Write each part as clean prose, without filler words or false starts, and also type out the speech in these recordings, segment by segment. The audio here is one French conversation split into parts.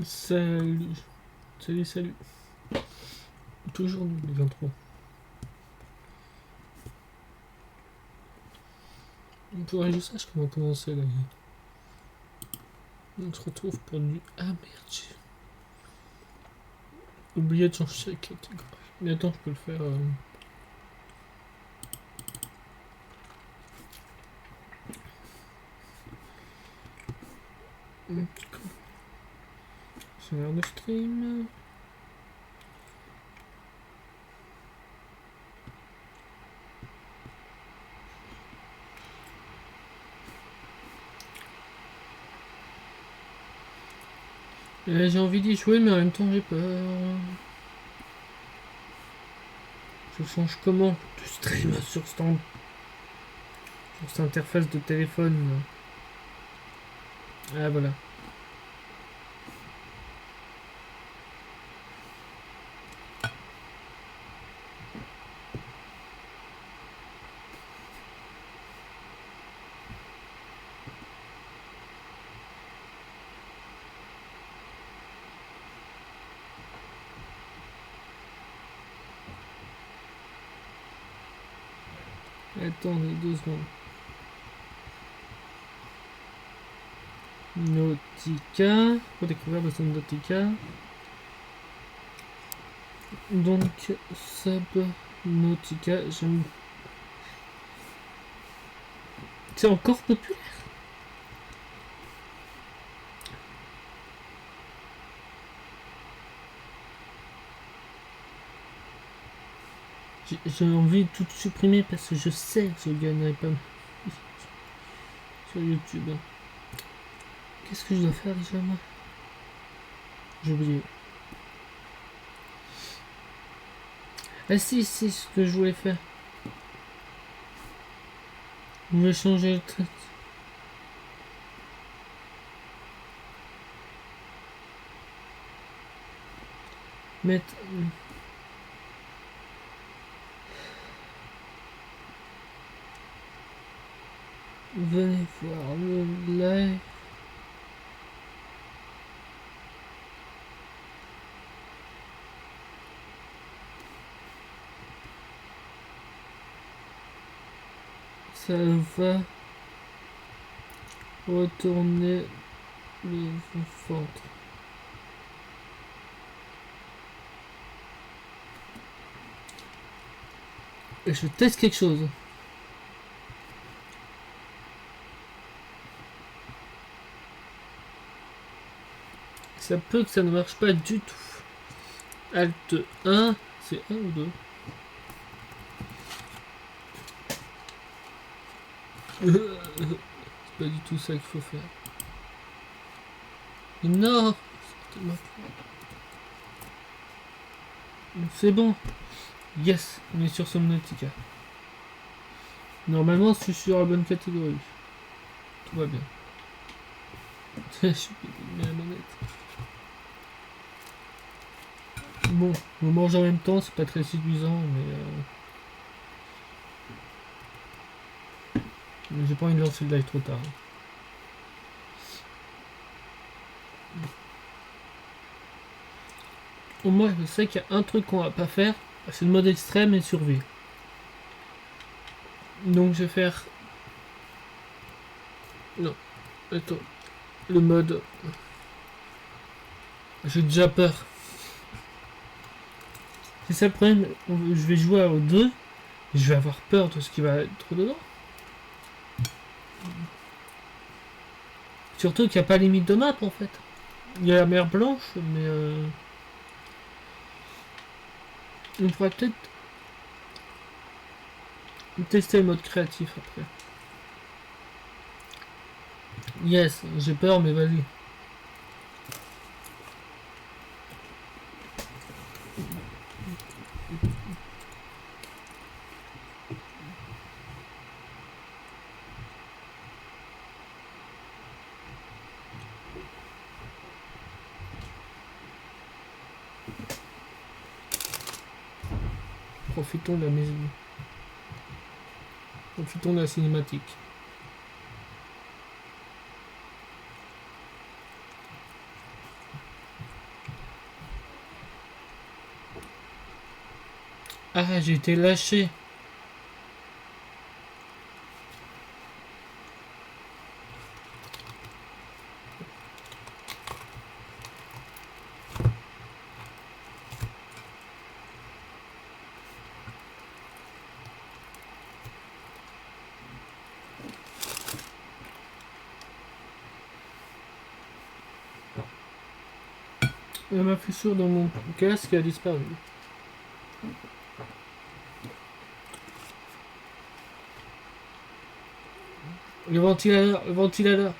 Salut. Salut, salut. Toujours nous, les intros. Pour que je sache comment commencer là. On se retrouve pour du... Ah merde, j'ai oublié de changer la catégorie. Mais attends, je peux le faire... C'est l'air de stream. J'ai envie d'y jouer, mais en même temps j'ai peur. Je change comment de stream sur cette interface de téléphone. Ah voilà. Attendez 2 secondes. Nautica. Redécouvrir le son de Nautica. Donc, Subnautica, j'aime. C'est encore populaire. J'ai envie de tout supprimer parce que je sais que je gagnerai pas sur YouTube. Qu'est-ce que je dois faire déjà moi? J'ai oublié. Ah si, c'est ce que je voulais faire. Je vais changer le trait. Mettre... Venez voir le live. Ça va retourner le ventre. Et je teste quelque chose. Ça peut que ça ne marche pas du tout. Alt 1, c'est 1 ou 2? C'est pas du tout ça qu'il faut faire. Non, c'est bon. Yes, on est sur Subnautica. Normalement, je suis sur la bonne catégorie. Tout va bien. Je suis mis la manette. Bon, on mange en même temps, c'est pas très séduisant, mais j'ai pas envie de lancer le live trop tard. Au moins, je sais qu'il y a un truc qu'on va pas faire, c'est le mode extrême et survie. Donc je vais faire... Non, attends. Le mode... J'ai déjà peur. C'est ça le problème, je vais jouer aux 2, et je vais avoir peur de ce qui va être dedans. Surtout qu'il n'y a pas limite de map en fait. Il y a la mer Blanche, mais... On pourrait peut-être tester le mode créatif après. Yes, j'ai peur, mais vas-y. Profitons de la maison. Profitons de la cinématique. Ah, j'ai été lâché. Et ma fissure dans mon casque a disparu. Le ventilateur, le ventilateur.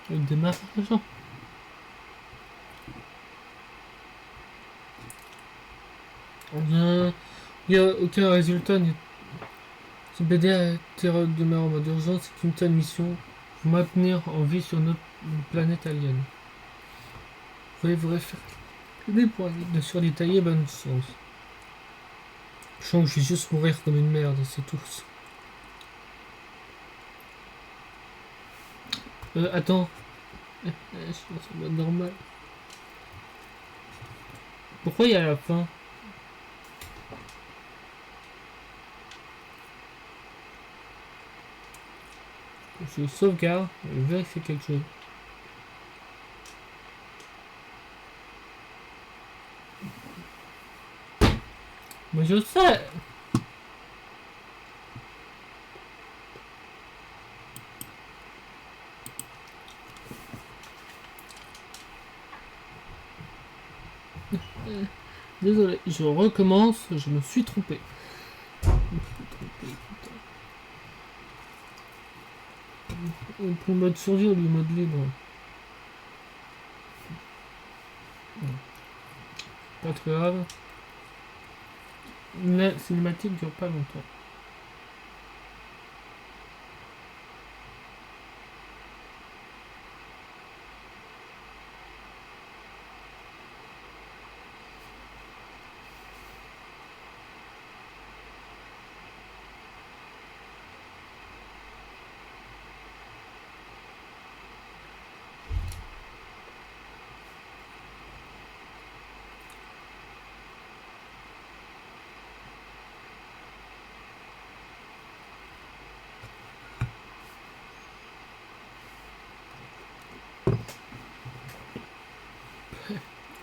Il démarre, l'argent. Il n'y a aucun résultat. Ce BD demeure en mode urgence. C'est une seule mission. Vous maintenir en vie sur notre planète alien. Veuillez vous référer pour de surdétailler bon sens. Je sens que je vais juste mourir comme une merde, c'est tout. Attends. Je suis en mode normal. Pourquoi il y a la fin? Je sauvegarde et vérifier quelque chose. Mais je sais. Désolé, je recommence, je me suis trompé. Pour le mode survie ou le mode libre. Pas très grave. La cinématique dure pas longtemps.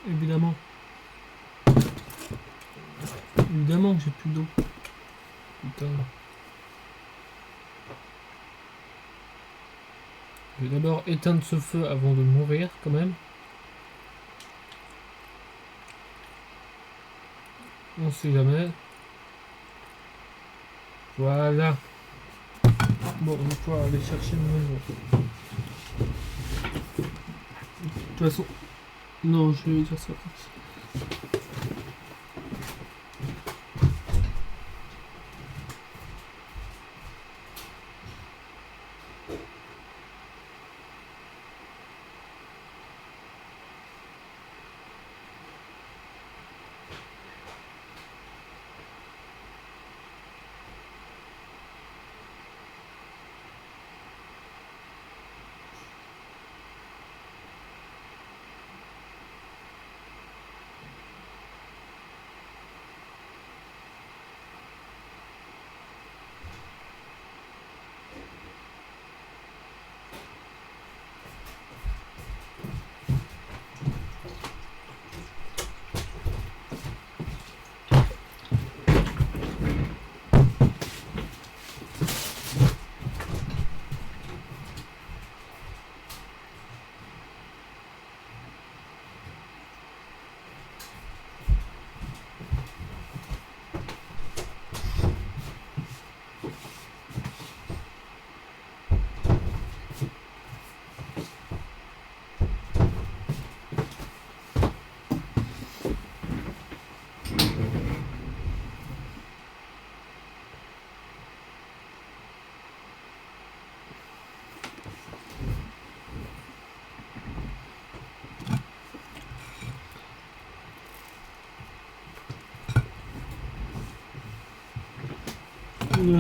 Évidemment. Évidemment que j'ai plus d'eau. Putain. Je vais d'abord éteindre ce feu avant de mourir quand même. On sait jamais. Voilà. Bon, on va pouvoir aller chercher une maison. De toute façon. Non, je vais dire ça. Euh,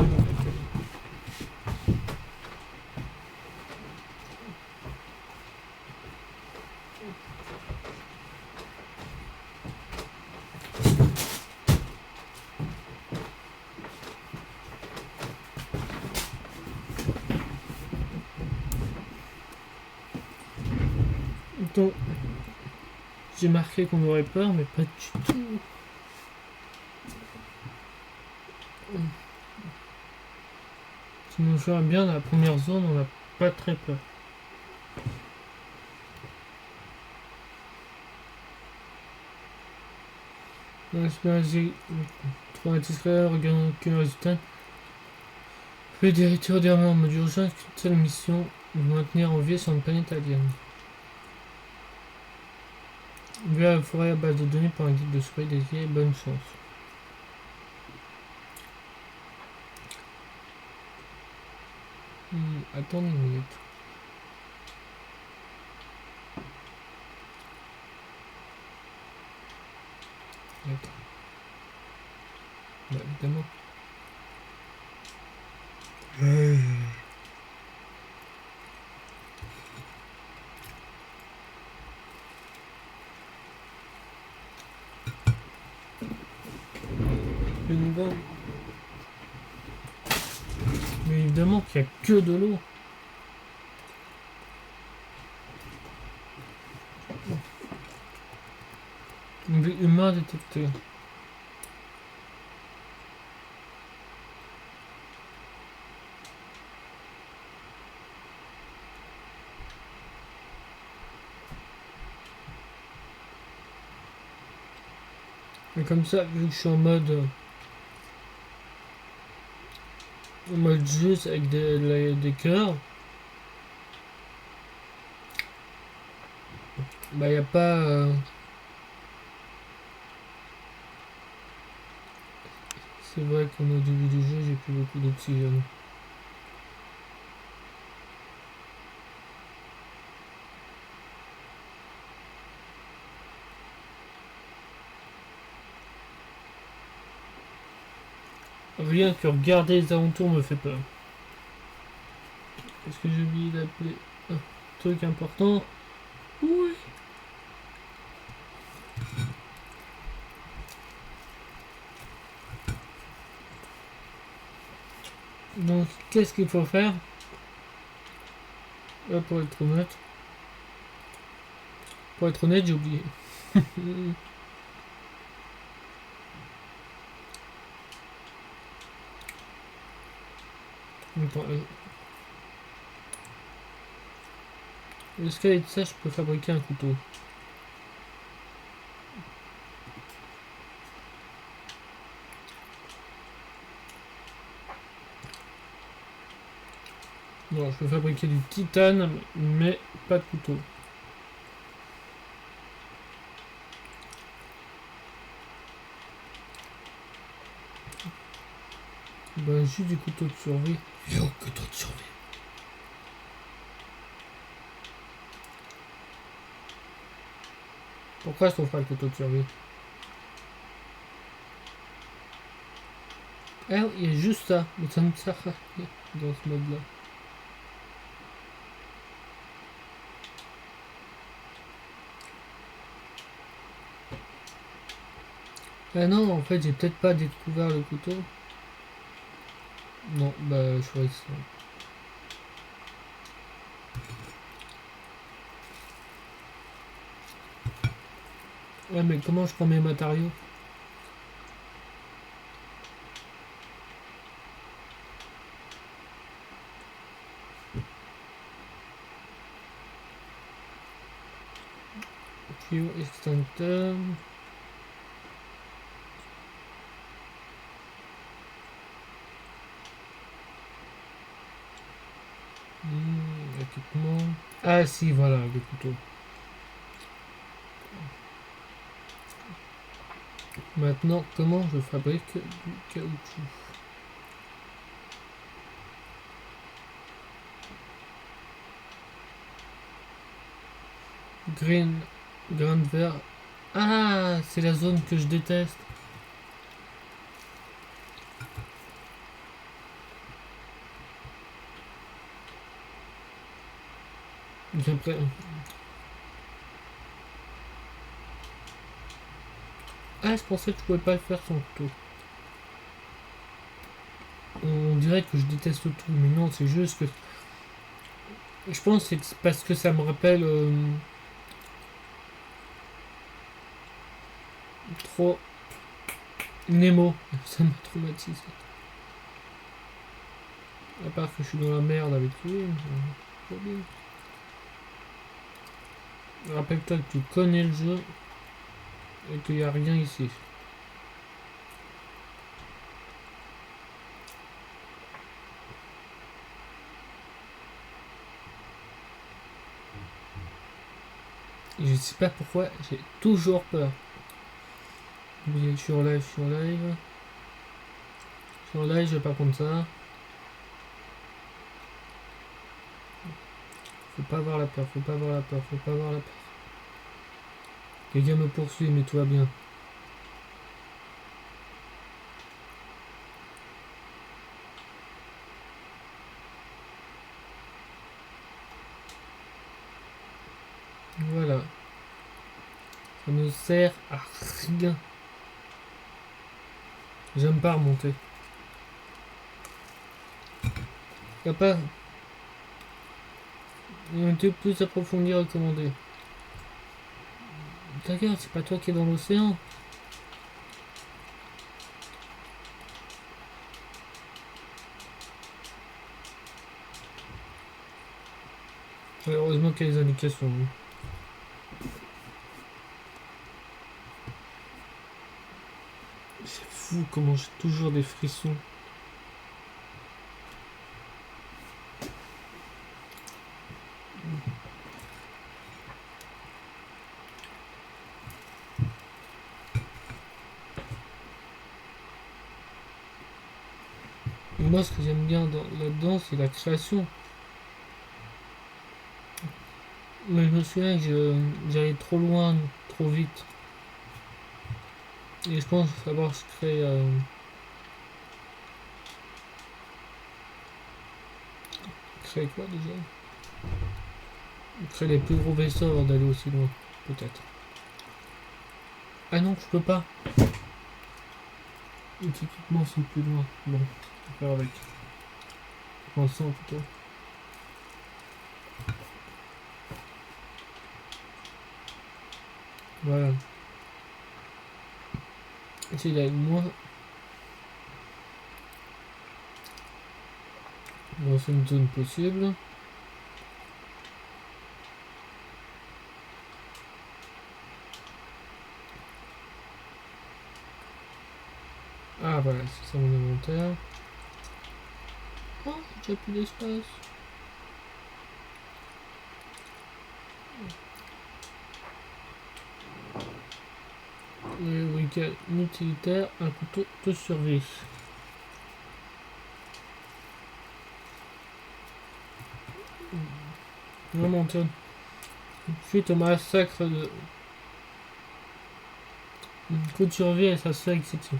donc, j'ai marqué qu'on aurait peur, mais pas du tout. Si nous jouons bien dans la première zone, on n'a pas très peur. Dans l'expérience traumatisée, regardons que le résultat. Puis des retours d'armée en mode urgence, qu'une seule mission, maintenir en vie sur une planète alien. Vers la forêt à base de données pour un guide de survie dédié, bonne chance. Attendez une minute. Attends. Bah, évidemment. Le niveau. Mais évidemment qu'il n'y a que de l'eau. Humain détecté. Et comme ça, vu que je suis en mode juste avec des cœurs, bah y a pas c'est vrai qu'au début du jeu j'ai plus beaucoup d'oxygène. Rien que regarder les alentours me fait peur. Est-ce que j'ai oublié d'appeler un truc important? Oui. Donc qu'est-ce qu'il faut faire? Pour être honnête, j'ai oublié. Attends, le squelette, ça, je peux fabriquer un couteau. Non, je peux fabriquer du titane, mais pas de couteau. Ben, juste du couteau de survie. Yo, couteau de survie. Pourquoi est-ce qu'on fera le couteau de survie? Ah, il y a juste ça, mais ça me sert à rien dans ce mode-là. Ah non, en fait, j'ai peut-être pas découvert le couteau. Non, bah, je ferai ça. Ouais, mais comment je prends mes matériaux? Fuel extincteur. Équipement. Ah si, voilà, le couteau. Maintenant, comment je fabrique du caoutchouc? Grain de verre. Ah, c'est la zone que je déteste. J'ai prêt. Ah, je pensais que je pouvais pas le faire sans couteau. On dirait que je déteste tout, mais non, c'est juste que... Je pense que c'est parce que ça me rappelle trop Nemo. Ça m'a traumatisé. À part que je suis dans la merde avec lui. Rappelle-toi que tu connais le jeu et qu'il n'y a rien ici. Et je sais pas pourquoi, j'ai toujours peur. Je suis en live, je suis en live. Je suis en live, je vais pas prendre ça. Faut pas avoir la peur, faut pas avoir la peur, faut pas avoir la peur. Quelqu'un me poursuit, mais tout va bien. Voilà. Ça ne sert à rien. J'aime pas remonter. Y'a pas... Un truc plus approfondi recommandé. Regarde, c'est pas toi qui es dans l'océan. Heureusement qu'il y a les indications. Hein. C'est fou comment j'ai toujours des frissons. Et moi, ce que j'aime bien là-dedans, c'est la création. Mais je me souviens que j'allais trop loin, trop vite. Et je pense savoir créer... créer quoi déjà? Créer les plus gros vaisseaux avant d'aller aussi loin, peut-être. Ah non, je peux pas. Les équipements sont plus loin. Bon, on va faire avec. Pensons plutôt. Voilà. Essayer d'aller moins dans une zone possible. Ah voilà, c'est ça mon inventaire. Oh, j'ai plus d'espace. Le week-end utilitaire, un couteau de survie. Vraiment, suite au massacre de coup de survie et ça se fait exception.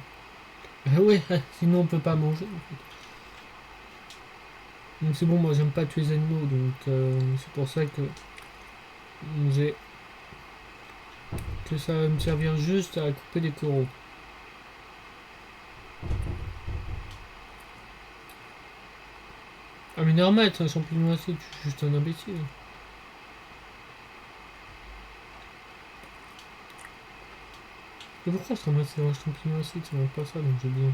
Ah ouais, sinon on peut pas manger. En fait. Donc c'est bon, moi j'aime pas tuer les animaux, donc c'est pour ça que j'ai que ça va me servir juste à couper des coraux. Ah mais normal, c'est un champignon acide, je suis juste un imbécile. Et pourquoi ça m'a c'est un champignon acide, c'est même pas ça, donc j'ai bien.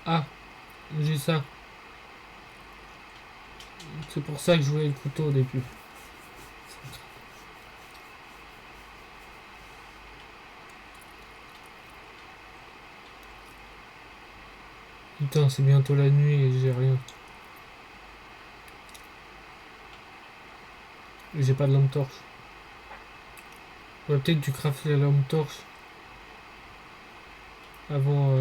Ah, j'ai ça. C'est pour ça que je voulais le couteau au début. Putain, c'est bientôt la nuit et j'ai rien. J'ai pas de lampe torche. Ouais, peut-être que tu craftes la lampe torche avant.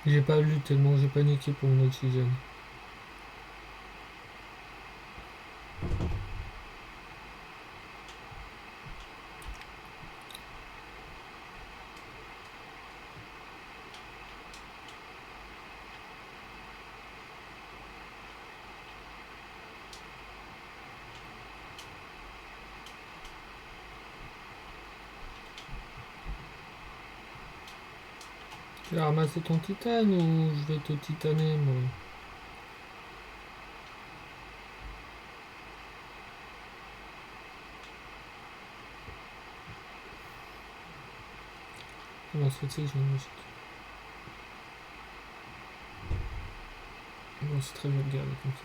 J'ai pas lu tellement j'ai paniqué pour mon oxygène. Tu vas ramasser ton titane ou je vais te titaner moi? Non, c'est que j'ai une musique. Bon, c'est très bien de garder comme ça.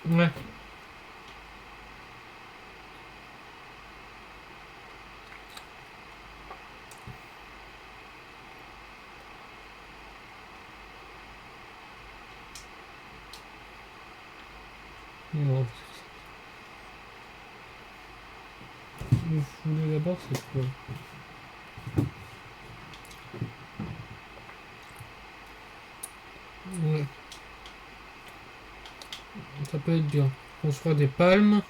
Ouais. Non. Le fouler là-bas, c'est quoi? Ouais. Ça peut être bien. Construire des palmes.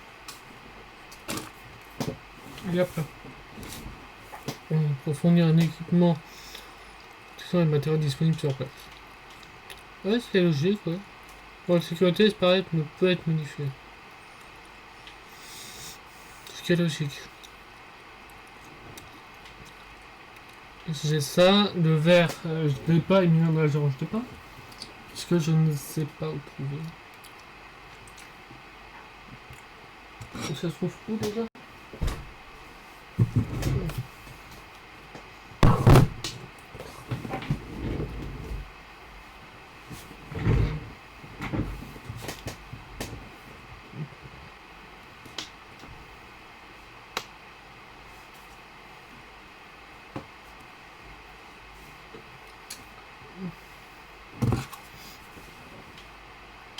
Et après, pour fournir un équipement, ce sont les matériaux disponibles sur place. Ouais, c'est logique, ouais. Pour la sécurité, c'est pareil, peut être modifié. Ce qui est logique. J'ai ça, le verre, je ne l'ai pas, il me viendra, je ne range pas. Puisque je ne sais pas où trouver. Ça se trouve où déjà?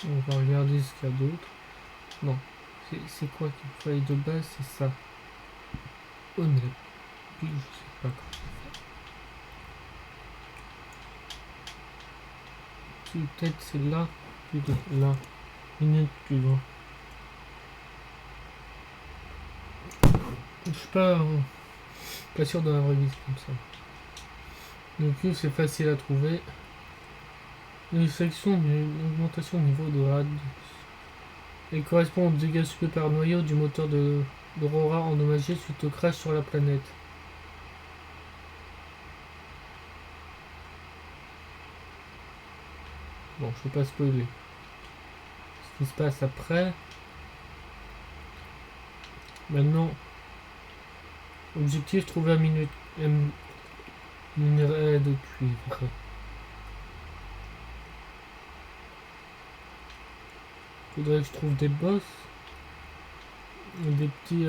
On va regarder ce qu'il y a d'autre. Non. C'est quoi qu'il fallait de base? C'est ça. On est plus, je sais pas quoi. Peut-être c'est là. Plutôt là. Une plus loin. Je suis pas sûr de la vraie vie comme ça. Le cube c'est facile à trouver. Une section d'une augmentation au niveau de rad. Elle correspond au dégâts subis par noyau du moteur d'Aurora endommagé suite au crash sur la planète. Bon, je vais pas spoiler. Ce qui se passe après. Maintenant, objectif trouver un minerai de cuivre. Faudrait que je trouve des boss. Des petits.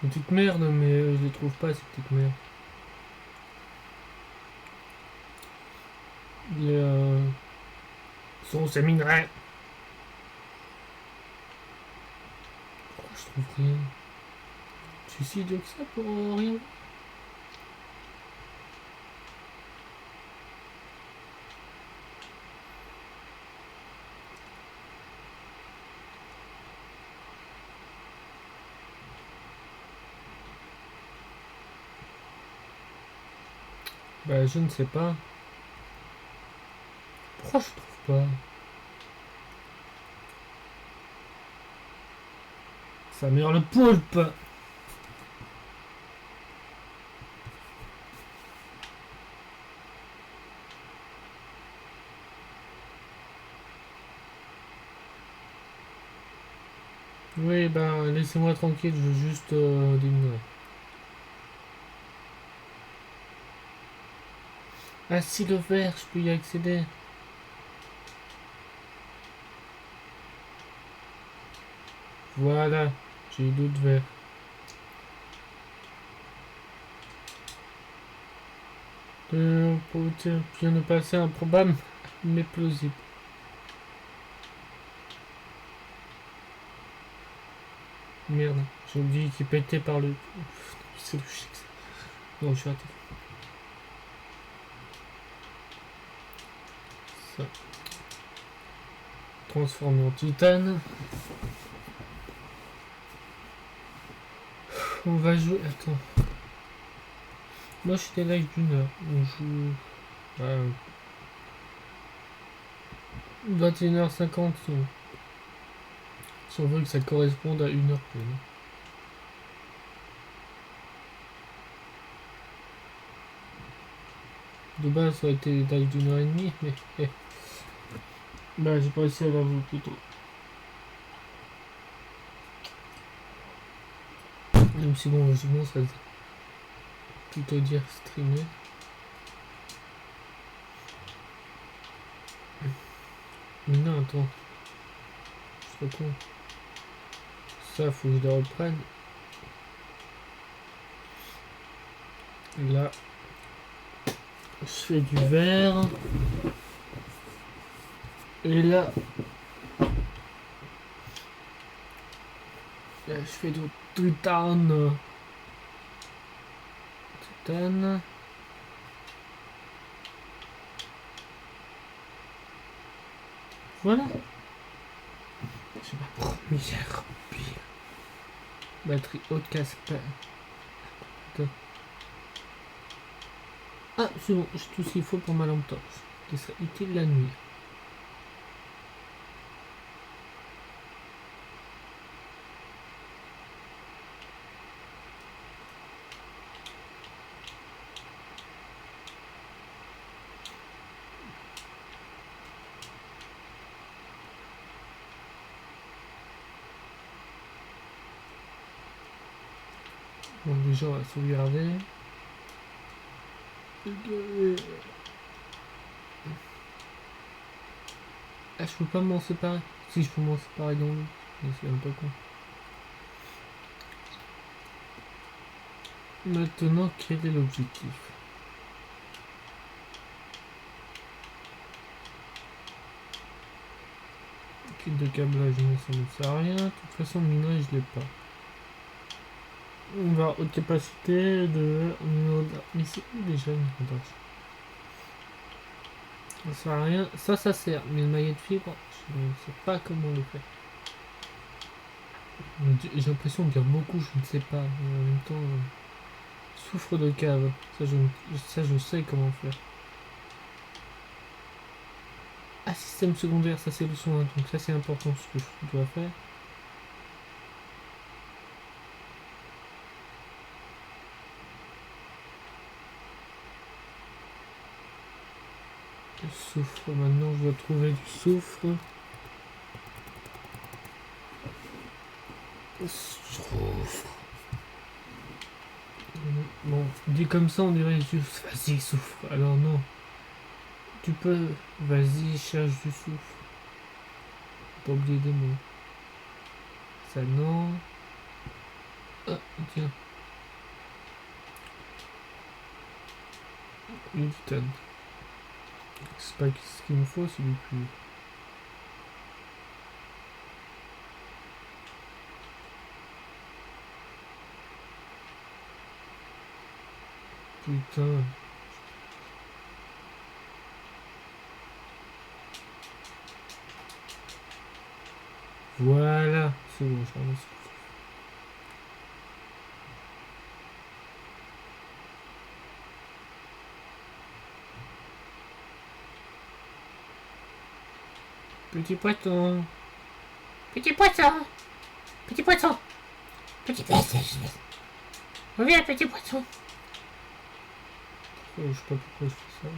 Des petites merdes, mais je les trouve pas ces petites merdes. Les sont ces minerais. Pourquoi je trouve rien? Je suis si idiot que ça pour rien. Bah je ne sais pas. Pourquoi je trouve pas? Ça meurt le poulpe. Oui, ben laissez-moi tranquille, je veux juste des minerais. Ah si, le vert, je peux y accéder. Voilà, j'ai eu d'autres verts. Pour dire, je viens de passer improbable, mais plausible. Merde, j'ai oublié qu'il pétait par le... C'est logique ça. Non, je suis raté. Ça. Transformé en titane. On va jouer... Attends. Moi, je suis des lives d'une heure. On joue... 21h50 si on veut que ça corresponde à 1 heure pleine. De base, ça aurait été des lives d'une heure et demie, mais... Bah, j'ai pas réussi à l'avouer plutôt. Même si bon, logiquement, ça veut plutôt dire streamer. Mais non, attends. Je suis con. Ça, faut que je le reprenne. Là, je fais du vert. Et là, je fais du titane. Titane. Voilà. C'est ma première pile. Batterie haute casse. Attends. Ah, c'est bon, j'ai tout ce qu'il faut pour ma lampe torche. Qui serait utile la nuit. Bon, déjà, on va sauvegarder. Ah, je peux pas m'en séparer. Si, je peux m'en séparer dans l'eau. Mais c'est un peu con. Maintenant, quel est l'objectif? Kit de câblage, non, ça ne sert à rien. De toute façon, le minerai, je l'ai pas. On va haute capacité de... Mais c'est où déjà une contact? Ça sert à rien. Ça sert. Mais le maillet de fibre, je ne sais pas comment le faire. J'ai l'impression de dire beaucoup, je ne sais pas. Mais en même temps, soufre de cave. Ça, je sais comment faire. Ah, système secondaire, ça c'est le son. Donc ça c'est important ce que je dois faire. Le soufre, maintenant je dois trouver du soufre. Soufre. Bon, dit comme ça on dirait juste vas-y soufre. Alors non. Tu peux, vas-y cherche du soufre. Pas oublier des mots. Ça non. Ah tiens. Une titane. C'est pas ce qu'il me faut, c'est du plus. Putain. Voilà. C'est bon, ça avance. Petit poisson. Petit poisson. Petit poisson. Petit poisson. Reviens, petit poisson. Je sais pas pourquoi je fais ça.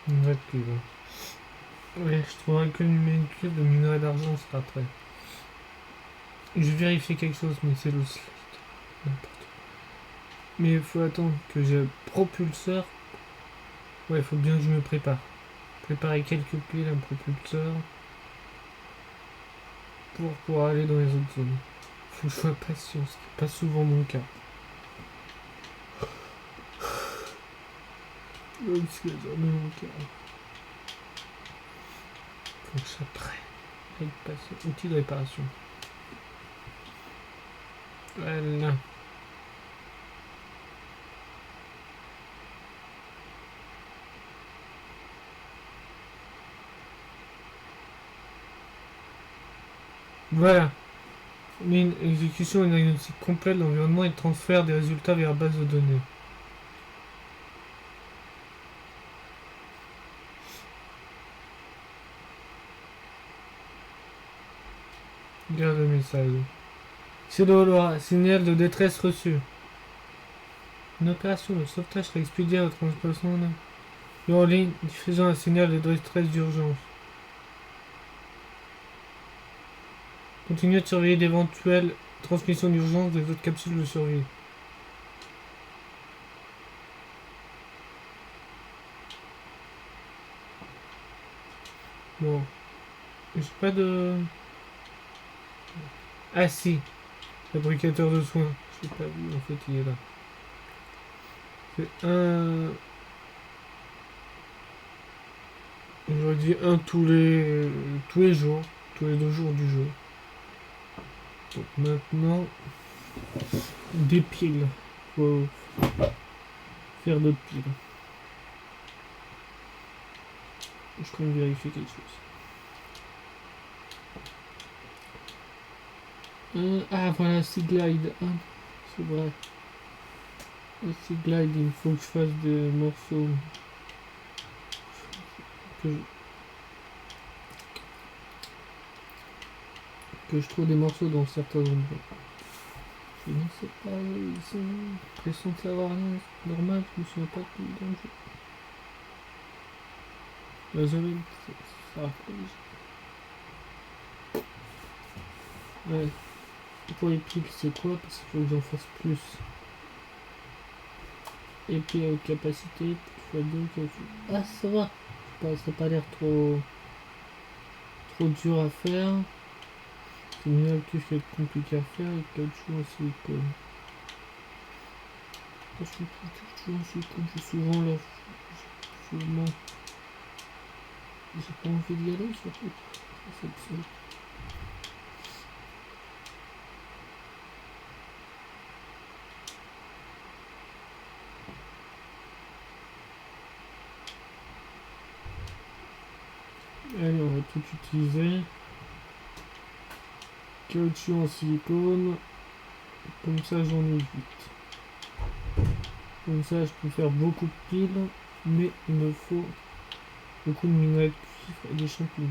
Une vraie cube. Ouais, je trouverai que une cube de minerai d'argent sera prêt. Je vais vérifier quelque chose, mais c'est le slide. N'importe quoi. Mais il faut attendre que j'ai le propulseur. Ouais, il faut bien que je me prépare. Préparer quelques piles, un propulseur. Pour pouvoir aller dans les autres zones. Faut que je sois patient, ce qui n'est pas souvent mon cas. C'est jamais mon cas. Faut que je sois prêt. Avec patience. Outil de réparation. Voilà. Voilà. Une exécution et une diagnostic complète de l'environnement et transfert des résultats vers base de données. Garde le message. C'est Laura, signal de détresse reçu. Une opération de sauvetage sera expédiée au transportation en ligne, diffusant un signal de détresse d'urgence. Continuez de surveiller d'éventuelles transmissions d'urgence des autres capsules de survie. Bon. J'ai pas de... Ah si. Fabricateur de soins. Je l'ai pas vu, en fait, il est là. C'est un... J'aurais dit un tous les jours. Tous les 2 jours du jeu. Donc maintenant... Des piles. Faut faire d'autres piles. Je peux vérifier quelque chose. Ah voilà, c'est Glide. Ah, c'est vrai. C'est Glide, il faut que je fasse des morceaux. Que je trouve des morceaux dans certains endroits. Je ne sais pas, ils sont l'impression de savoir rien. C'est normal, je me souviens pas tout dans le jeu. La j'avais. Ça ouais. Pour les piles, c'est quoi? Parce qu'il faut que j'en fasse plus. Et puis haute capacité, plus x2, ah ça va. Ça n'a pas l'air trop dur à faire. C'est une altus qui est compliqué à faire et caoutchouc en silicone. Parce que caoutchouc en silicone, j'ai souvent là. Souvent. J'ai pas envie d'y aller surtout. C'est absurde. Allez, on va tout utiliser. Caoutchouc en silicone. Comme ça, j'en ai 8. Comme ça, je peux faire beaucoup de piles. Mais il me faut beaucoup de minerais de cuivre et des champignons.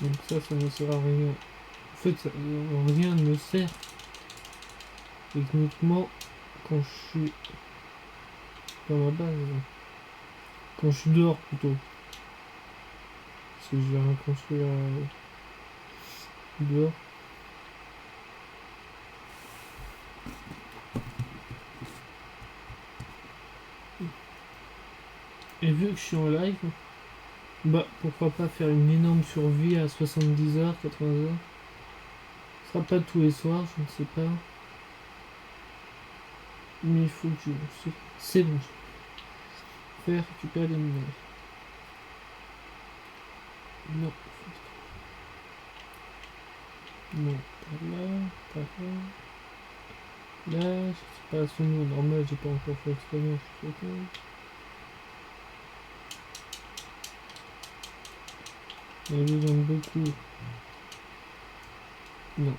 Donc ça ne sert à rien. En fait, rien ne me sert. Techniquement, quand je suis dans ma base. Quand je suis dehors plutôt. Parce que je vais rien construire dehors. Et vu que je suis en live, bah pourquoi pas faire une énorme survie à 70 heures, 80 heures. Ce sera pas tous les soirs, je ne sais pas. Mais il faut que je... C'est bon. Faire récupérer des minerais. Non. Non, pas là, pas là. Là, c'est pas son nom normal, j'ai pas encore fait l'expérience, je suis content. On a besoin de beaucoup. Non.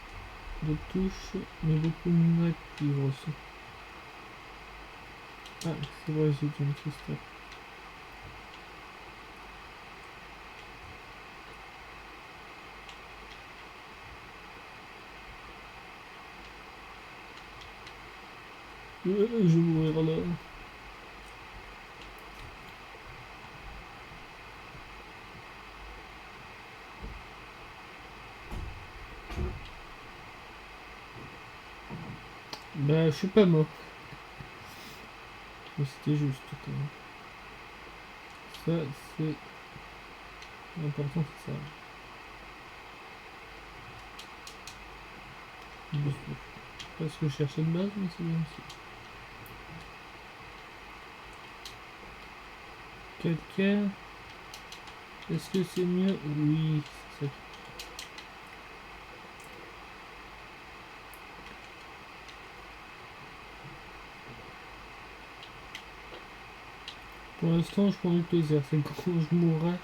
De touches, mais beaucoup de minerais de cuivre aussi. Ah, c'est vrai, j'ai besoin de cristal. Je vais mourir là. Bah, je suis pas mort. Mais c'était juste quand même. Ça, c'est l'important, c'est ça. C'est pas ce que je cherchais de base, mais c'est bien aussi. Calcaire. Est-ce que c'est mieux? Oui, c'est ça. Pour l'instant, je prends du plaisir. C'est quand je mourrai,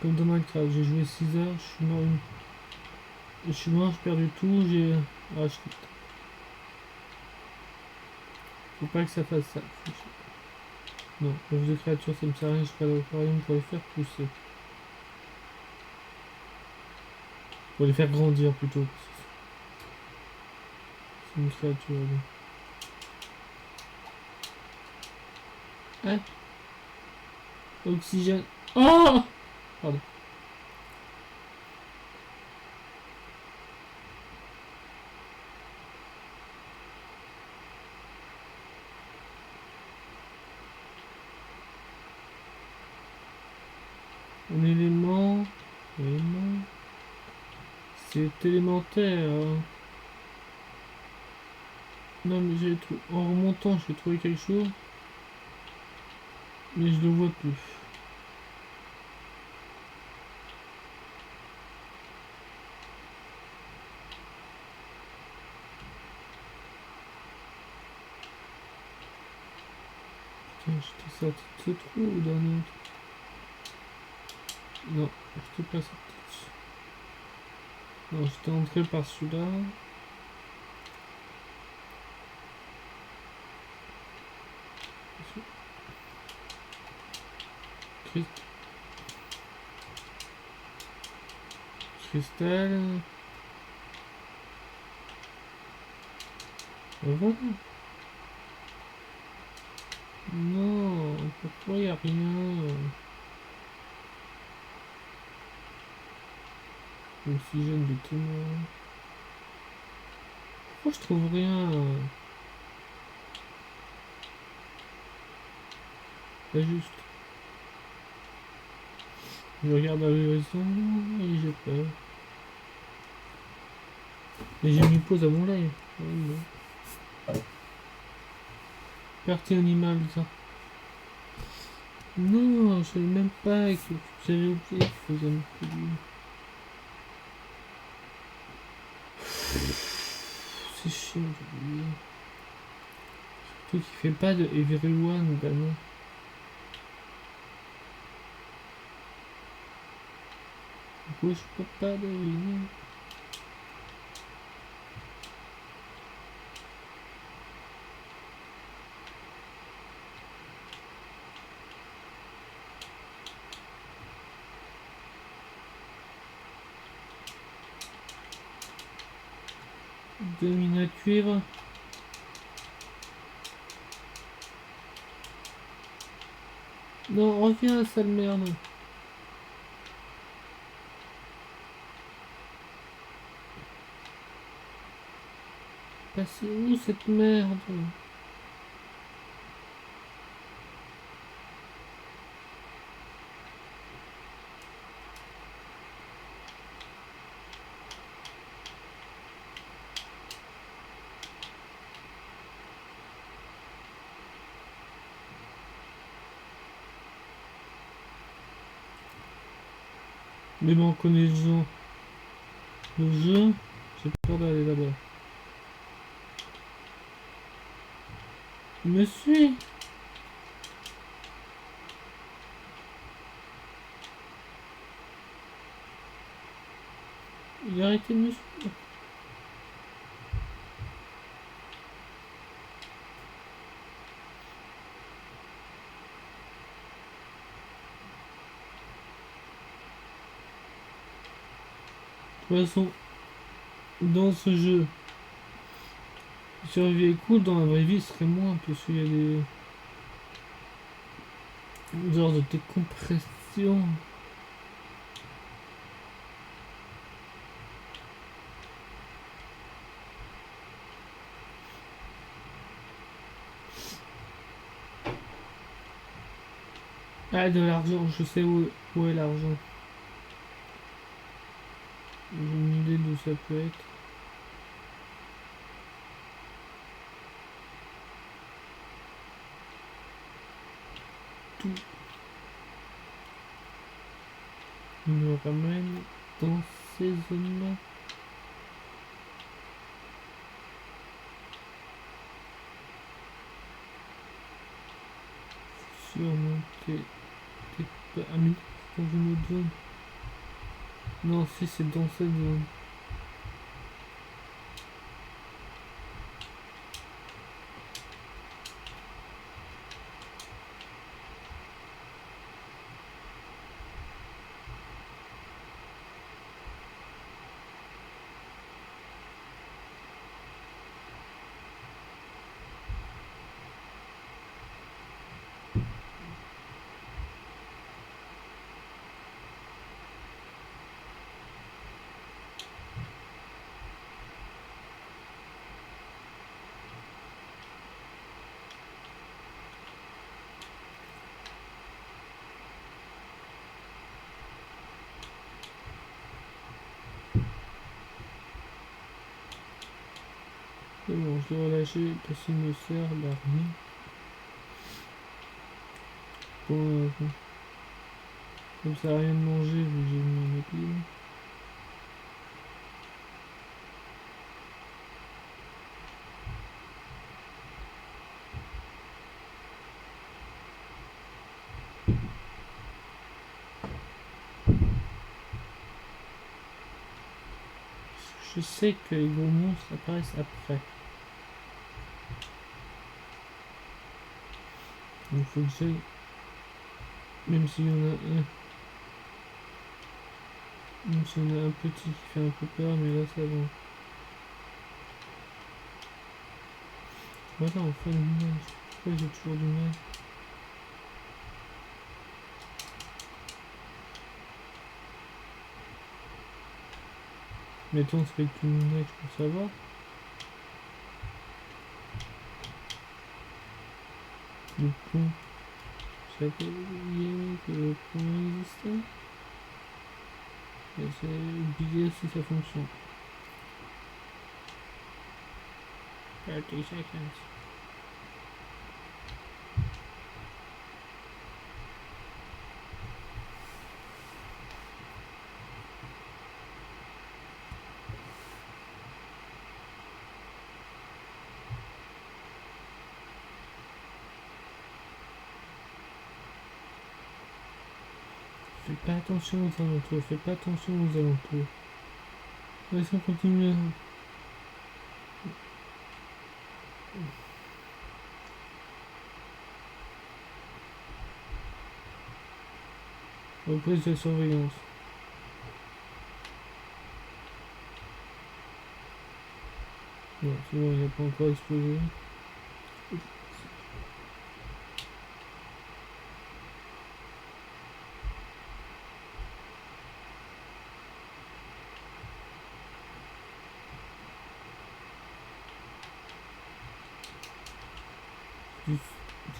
comme dans Minecraft. J'ai joué 6 heures, je suis mort je suis mort, je perds du tout, j'ai... Ah, je... Faut pas que ça fasse ça. Non, œufs de créature, ça me sert à rien, je ferai l'aquarium pour les faire pousser. Pour les faire grandir plutôt. C'est une créature. Donc. Ah, oxygène. Oh, pardon. Un élément. Élément. C'est élémentaire. Hein. Non, mais j'ai trouvé. En remontant, j'ai trouvé quelque chose. Mais je le vois plus. Putain, j'étais sorti de ce trou ou d'un autre. Non, j'étais pas sorti. Non, j'étais entré par celui-là. Cristal. Voilà. Non, pourquoi y a rien? Oxygène de témoin. Pourquoi je trouve rien? Pas juste. Je regarde à l'horizon et j'ai peur. Et j'ai mis pause à mon live. Oh non. Partie animale, ça. Non, je savais même pas que j'avais oublié qu'il faisait un produit. C'est chiant, j'ai oublié. Surtout qu'il fait pas de Everyone, bah non. Du coup, je peux pas deviner. Deux mines à cuivre. Non, reviens, sale merde. Passez où cette merde? Mais bon, on connaît le jeu. Le jeu, j'ai peur d'aller là-bas. Me suis. Il a arrêté de me suivre. De toute façon, dans ce jeu, survie est cool, dans la vraie vie, ce serait moins, parce qu'il y a des genres de décompression. Ah, de l'argent, je sais où est l'argent. J'ai une idée d'où ça peut être. Tout me ramène dans ces zones-là. Surmonter. Ah mais dans une autre zone. Non, si c'est dans cette zone. C'est bon, je dois relâcher parce qu'il me sert l'armée. Bon, comme ça, rien de manger vu que j'ai mis un autre livre. Je sais que les gros monstres apparaissent après. Il faut que j'aille. Même s'il y en a un. Même s'il y en a un petit qui fait un peu peur, mais là ça va. Voilà, enfin une image. Pourquoi j'ai toujours du mal? Mettons Spectrum Next pour savoir. Le pont. J'avais oublié que le pont existait. Et j'ai oublié si ça fonctionne. 30 seconds. Fais pas attention aux alentours, fais pas attention aux alentours. Laissons continuer. Reprise de surveillance. Non, c'est bon, il n'a pas encore explosé.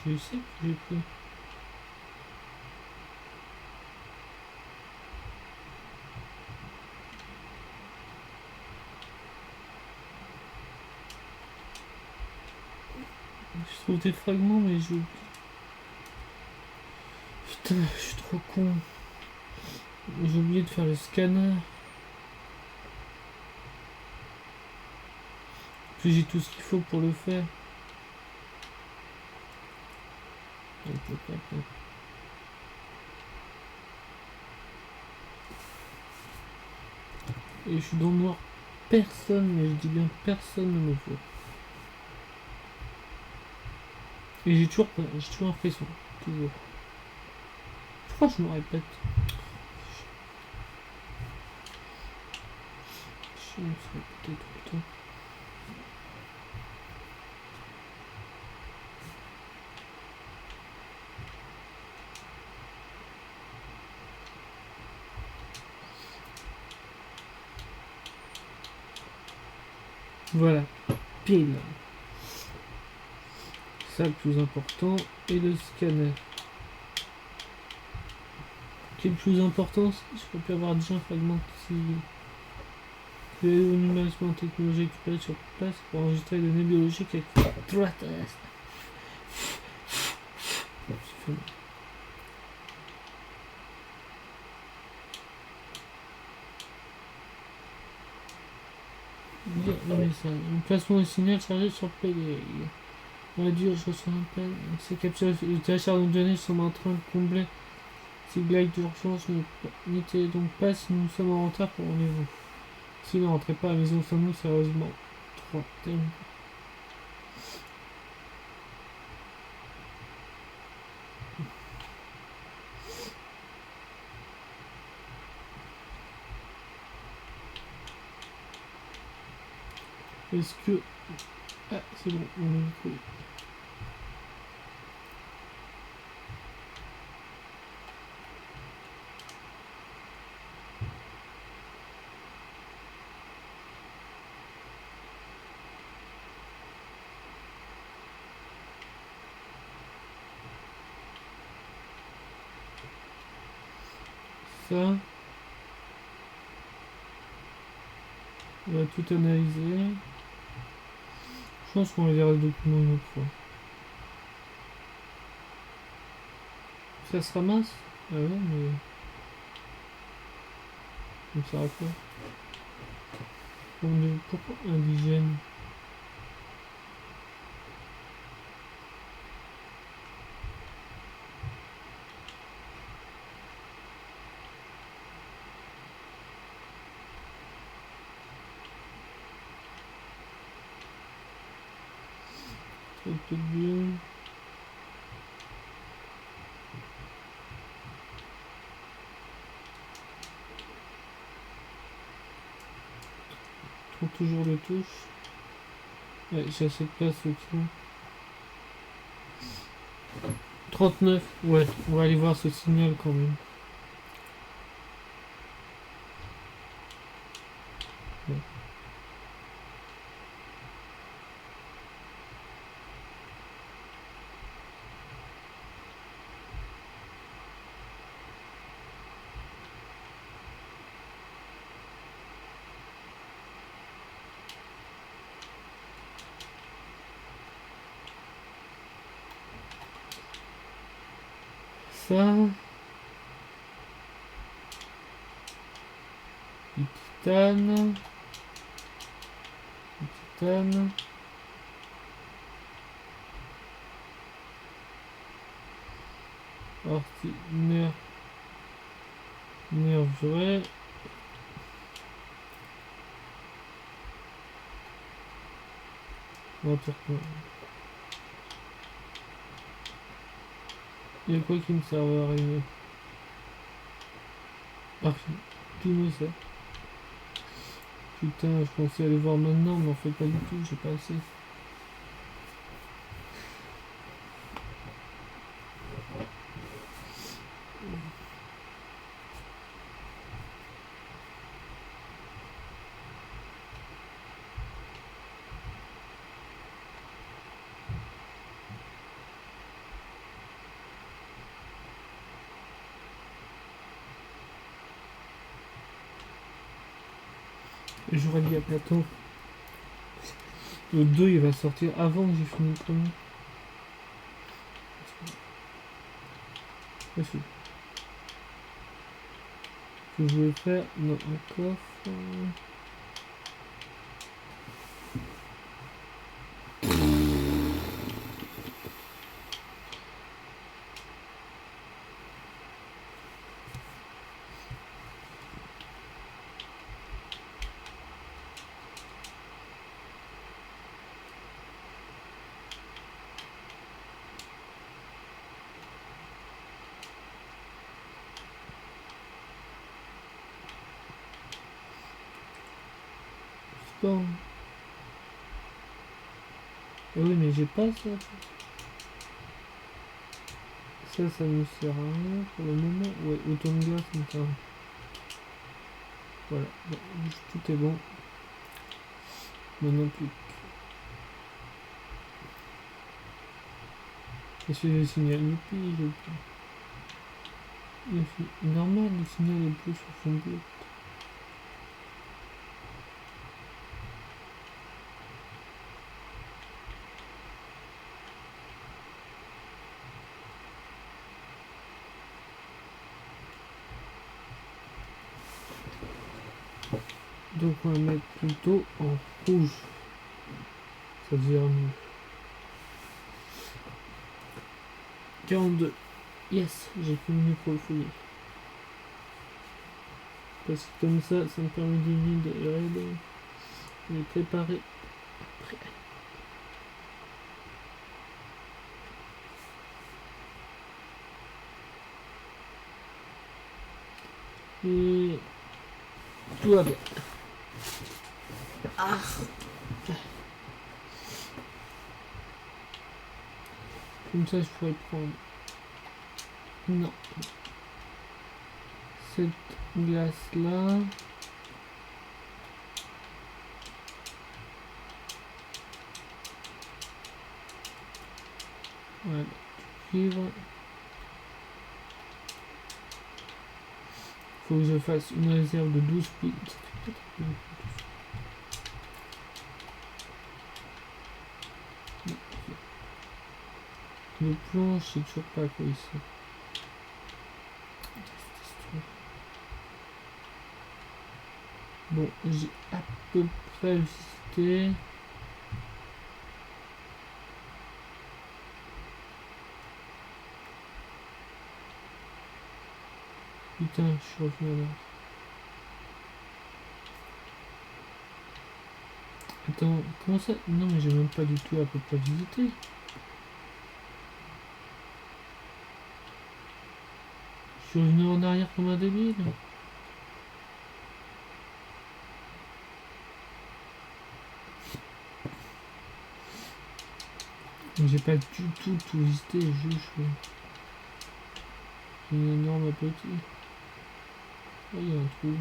Je sais que j'ai pris. Je trouve des fragments, mais j'ai oublié. Putain, je suis trop con. J'ai oublié de faire le scanner. Puis j'ai tout ce qu'il faut pour le faire. Et je suis dans le noir. Personne, mais je dis bien personne ne me voit. Et j'ai toujours l'impression. Toujours. Pourquoi je me répète? Je me suis répété tout le temps. Voilà, pile. Ça le plus important, et le scanner. qui est le plus important, je peux plus avoir déjà un fragment si le numériquement technologique récupéré sur place pour enregistrer les données biologiques avec extraterrestres. Bon, c'est fini. Lire le message. Un placement de signal chargé sur PD. On a dit, je reçois un appel. Ces captures de téléchargement de données sont en train de combler. Si blague d'urgence n'était donc pas si nous sommes en retard pour rendez-vous. Si ne rentrez pas à la maison sans nous, sérieusement. 3. Est-ce que... Ah, c'est bon, on a trouvé. Ça... On va tout analyser. Je pense qu'on va lire le document une autre fois. Ça se ramasse? Ah ouais, mais... Ça sert à quoi? Pourquoi indigène? Peut-être bien. Je trouve toujours les touches. Ouais, j'ai assez de place aussi. 39, ouais, on va aller voir ce signal quand même. Ouais. Ça, du titane, du titane. Nervuré. N'importe quoi. Il y a quoi qui me sert à arriver? Ah, tout me sert. Putain, je pensais aller voir maintenant, mais en fait pas du tout, j'ai pas assez. Et j'aurais dit à Platon, le 2 il va sortir avant que j'ai fini le premier. Ah, si. Que je voulais faire, non, un coffre. Bon. Ah oui, mais j'ai pas ça. Ça me sert à rien pour le moment. Ouais, autant de gaz, ça me sert à rien. Voilà, bon, tout est bon. Maintenant plus. Qu'est-ce que je signale? Youpi, youpi. C'est normal de signaler bleu sur fond bleu. Donc on va mettre plutôt en rouge. Ça devient mieux. 42. Yes, j'ai fini pour le fouiller. Parce que comme ça me permet d'éviter de raid. Je vais préparer après. Et tout va bien. Ah. Comme ça je pourrais prendre. Non. Cette glace là. Voilà. Cuivre. Faut que je fasse une réserve de 12 piles. Le plomb, je sais toujours pas quoi ici. Bon, j'ai à peu près visité. Putain, je suis revenu là. Attends, comment ça? Non, mais j'ai même pas du tout à peu près visité. Je suis revenu en arrière comme un débile. J'ai pas du tout visité, juste une énorme appétit. Ah, il y a un trou.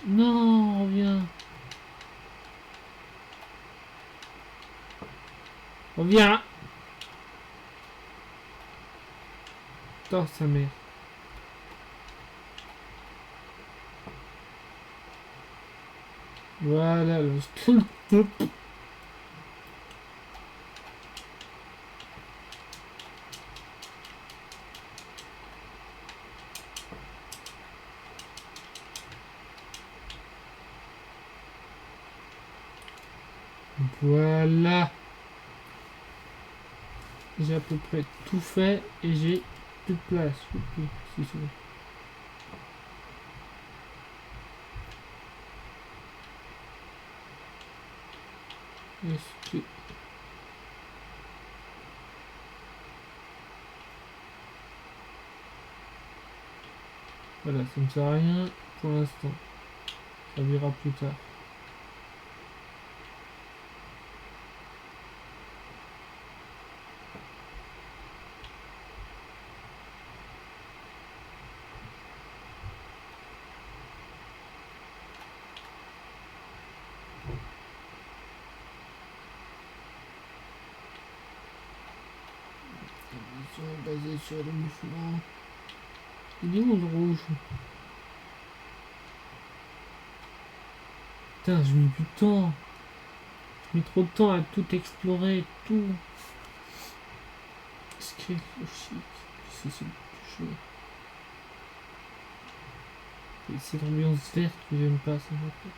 Non, reviens. Reviens. Tors sa mère. Voilà le truc. Voilà. J'ai à peu près tout fait et j'ai plus de place. Okay, si c'est bon. Est-ce que... Voilà, ça ne sert à rien pour l'instant. Ça verra plus tard. Basé sur le mouvement. Il est où le rouge? Putain, je mets du temps. Je mets trop de temps à tout explorer, tout. Ce qui est chic. C'est chaud. C'est l'ambiance verte que j'aime pas, ça me fait.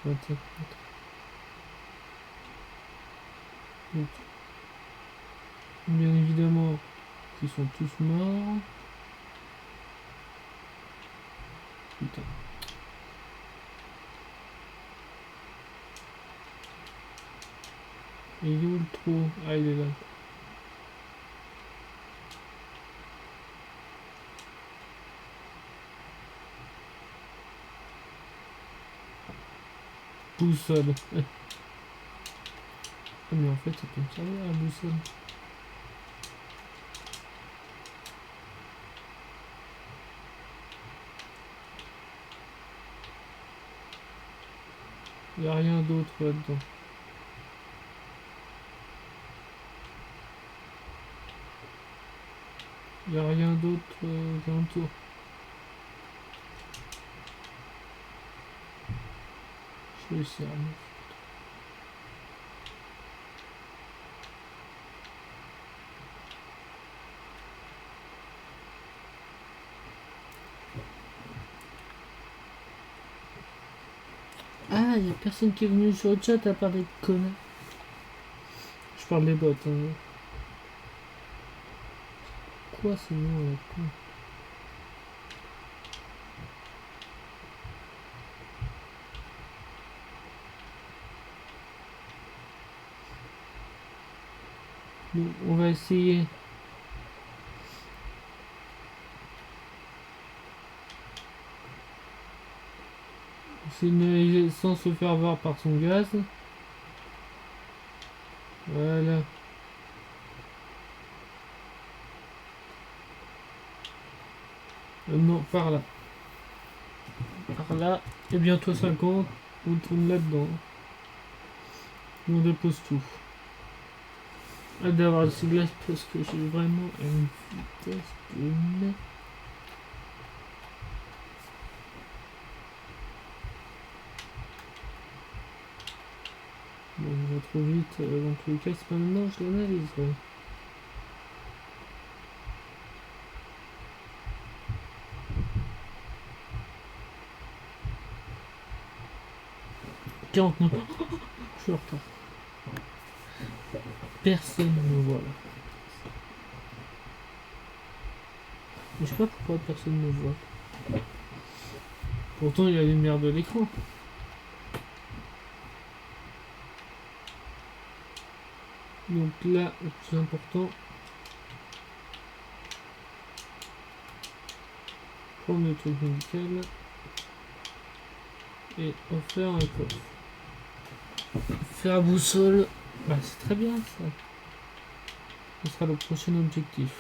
Donc, bien évidemment, ils sont tous morts. Putain. Et il est où le trou? Ah, il est là. Boussole. Ah, mais en fait, ça peut me servir la boussole. Il n'y a rien d'autre là-dedans. Il n'y a rien d'autre alentour. Je vais essayer. Ah, il n'y a personne qui est venu sur le chat à part des connards. Je parle des bots. Hein. Quoi ce nom là con? Donc, on va essayer. Sans se faire voir par son gaz. Voilà. Non, par là. Par là. Et bientôt 50. On tourne là-dedans. On dépose tout. Hâte d'avoir ces glaces parce que j'ai vraiment une vitesse de merde. Bon, on va trop vite. Dans tous les cas, c'est pas maintenant, je l'analyserai. Non. Je suis en retard. Personne ne me voit là. Je sais pas pourquoi personne ne me voit. Pourtant, il y a la lumière de l'écran. Donc là, le plus important, prendre le truc médical et en faire un coffre. Faire boussole, bah c'est très bien ça. Ce sera le prochain objectif.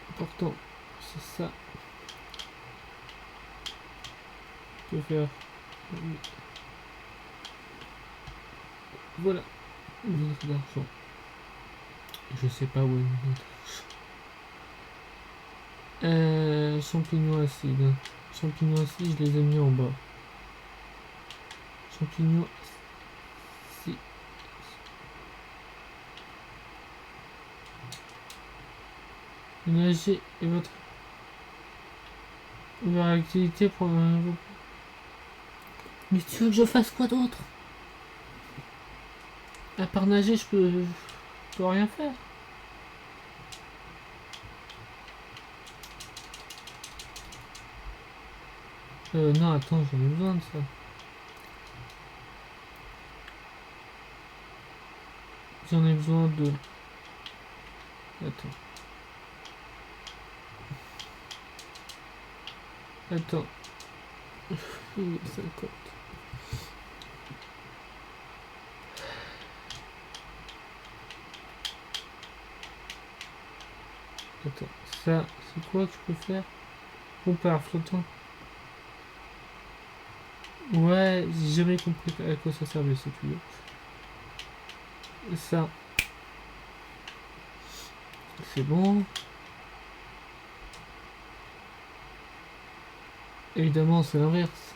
Important, c'est ça. Je peux faire. Voilà. Une litre d'argent. Je sais pas où est une litre d'argent. Champignons acides. Champignons acides, je les ai mis en bas. Champignons acides. Énergie et votre activité pour un. Mais tu veux que je fasse quoi d'autre? À part nager, je peux rien faire. Non, attends, j'en ai besoin de ça. J'en ai besoin de. Attends. Attends. 50. Attends, ça, c'est quoi que je peux faire? Compare flottant. Ouais, j'ai jamais compris à quoi ça servait ce tuyau. Ça, c'est bon. Évidemment, c'est l'inverse.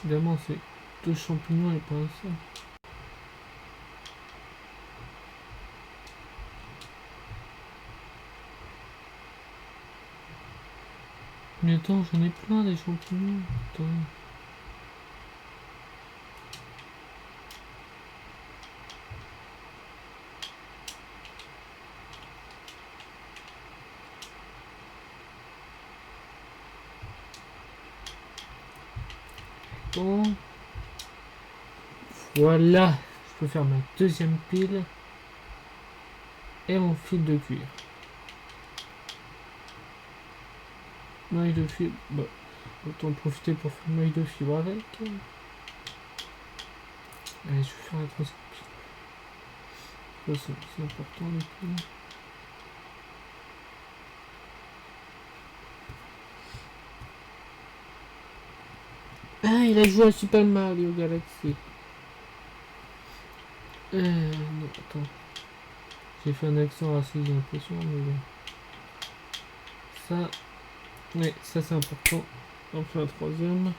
Évidemment, c'est 2 champignons et pas un seul. Mais attends, j'en ai plein des champignons. Attends. Bon. Voilà. Je peux faire ma deuxième pile. Et mon fil de cuir. Maille de fibre. Bah, autant profiter pour faire maille de fibre avec. Allez, je vais faire la transcription. C'est important du coup. Ah, il a joué à Super Mario Galaxy. Non, attends. J'ai fait un accent raciste, j'ai l'impression, mais bon. Ça, ouais, ça c'est important. On fait un troisième.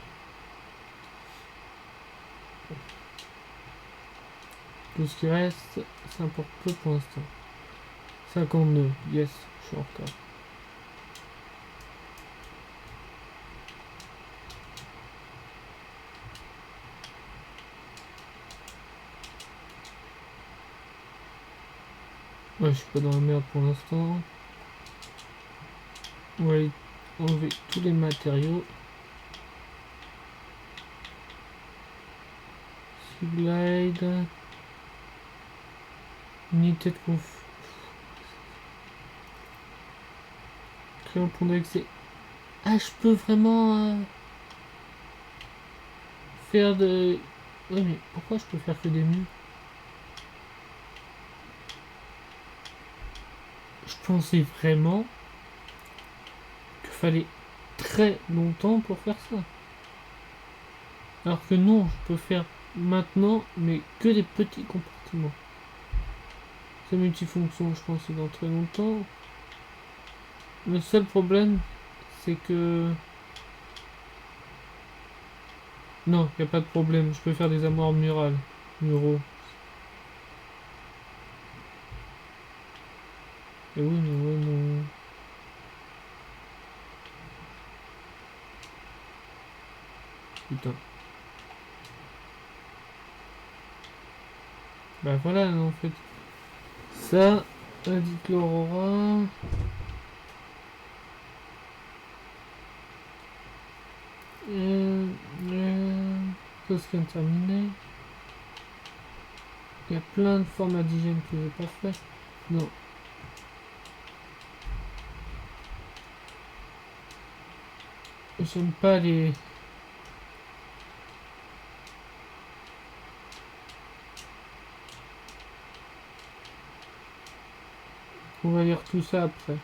Tout ce qui reste, ça importe peu pour l'instant. 52, yes, je suis en retard. Ouais, je suis pas dans la merde pour l'instant. On va enlever tous les matériaux. Glide. Unité de conf. Créer un point d'accès. Ah, je peux vraiment faire de... Ouais, mais pourquoi je peux faire que des murs? Je pensais vraiment qu'il fallait très longtemps pour faire ça. Alors que non, je peux faire maintenant, mais que des petits compartiments. C'est multifonction, je pense, dans très longtemps. Le seul problème, c'est que... Non, il n'y a pas de problème. Je peux faire des armoires murales. Muraux. Et oui, mais ouais, non. Putain. Bah voilà, en fait. Ça, indique l'aurora. Ça c'est terminé. Il y a plein de formats d'hygiène que j'ai pas fait. Non. J'aime pas les... On va lire tout ça après.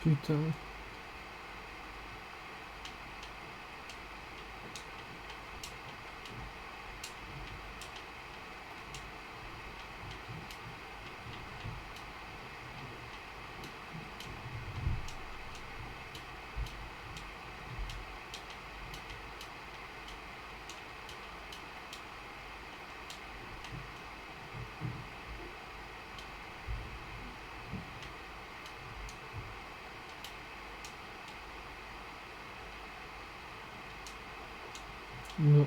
Putain. Non.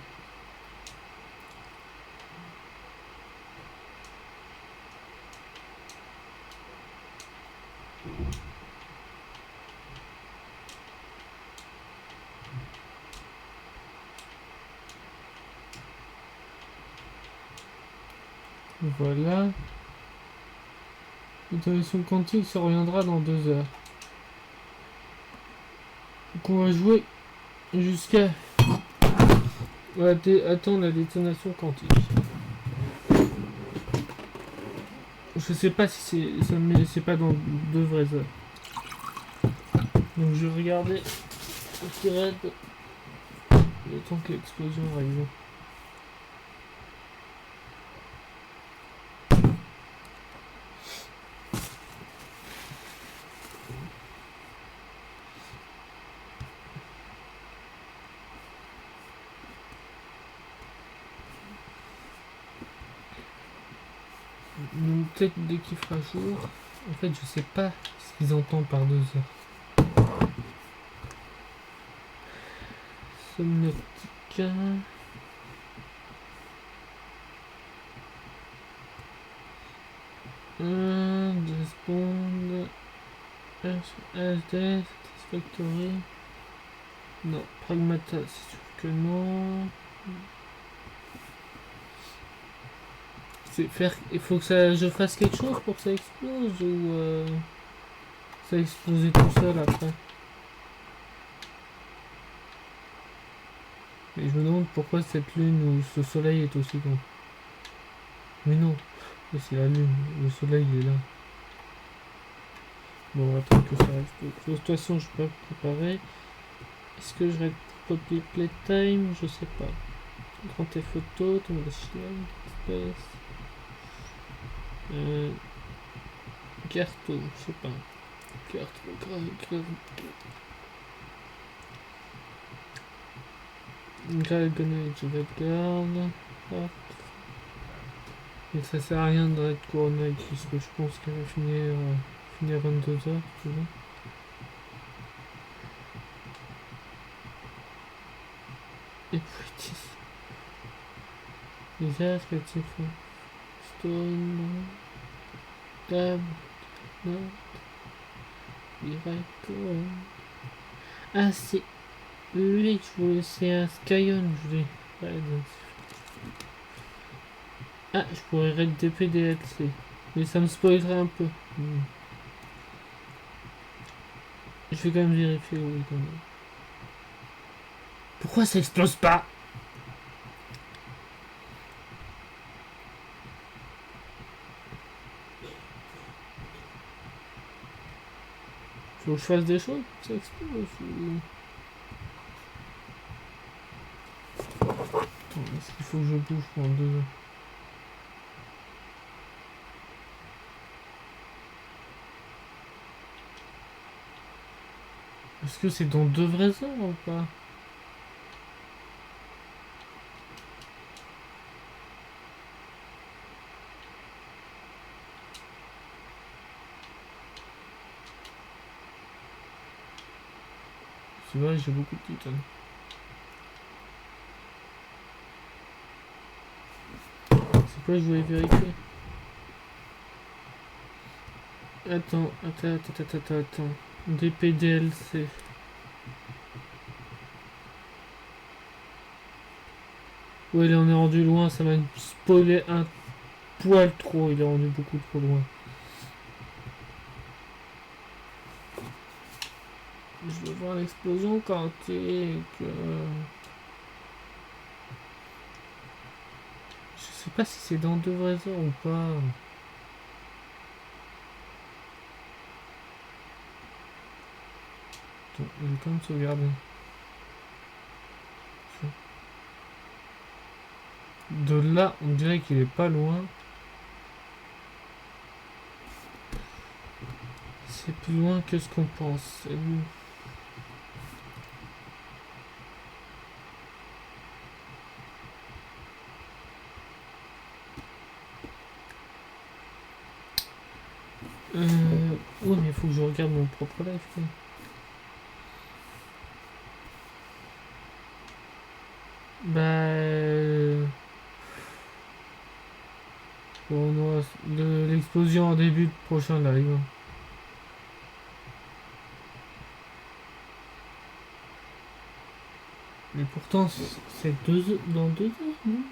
Voilà. L'interaction quantique se reviendra dans 2 heures. Donc on va jouer jusqu'à... Ouais, attends la détonation quantique. Je sais pas si c'est... Mais c'est pas dans 2 vraies heures. Donc je vais regarder ce qui reste le temps que l'explosion arrive. Donc peut-être dès qu'il fera jour. En fait je sais pas ce qu'ils entendent par 2 heures. Somnautica. James Bond. SD, Satisfactory. Non, Pragmata, c'est sûr que non. Il faut que je fasse quelque chose pour que ça explose ou ça a explosé tout seul après. Mais je me demande pourquoi cette lune ou ce soleil est aussi grand. Mais non, c'est la lune, le soleil est là. Bon, on va attendre que ça explose. De toute façon, je peux préparer. Est-ce que je reste pour Poppy Playtime? Je sais pas. Grand et photo, Thomas Chienne, Space. Carto, je sais pas. Carto, grave. Dragon Age, Redguard. Et ça sert à rien de Red Coronade puisque je pense qu'elle va finir à 22h, tu vois. Et puis, les astres, Stone, Tab, Note, Miracle. Ah, c'est lui que je voulais, c'est un Skyon, je voulais. Ouais, donc. Ah, je pourrais raid DP DLC. Mais ça me spoilerait un peu. Je vais quand même vérifier, oui, quand même. Pourquoi ça explose pas? Faut que je fasse des choses pour que ça explose ou... Attends, est-ce qu'il faut que je bouge pendant 2 heures? Est-ce que c'est dans 2 vraies heures ou pas? C'est vrai, j'ai beaucoup de titans. C'est quoi je voulais vérifier? Attends. DPDLC. Ouais, là on est rendu loin, ça m'a spoilé un poil trop, il est rendu beaucoup trop loin. Je veux voir l'explosion quantique. Je sais pas si c'est dans 2 vraies heures ou pas. Attends, je vais quand même sauvegarder. De là, on dirait qu'il est pas loin. C'est plus loin que ce qu'on pense. C'est où? Ouais, mais il faut que je regarde mon propre live. Quoi. Bah. On aura l'explosion en début de prochain live. Mais pourtant, c'est dans 2 heures, non?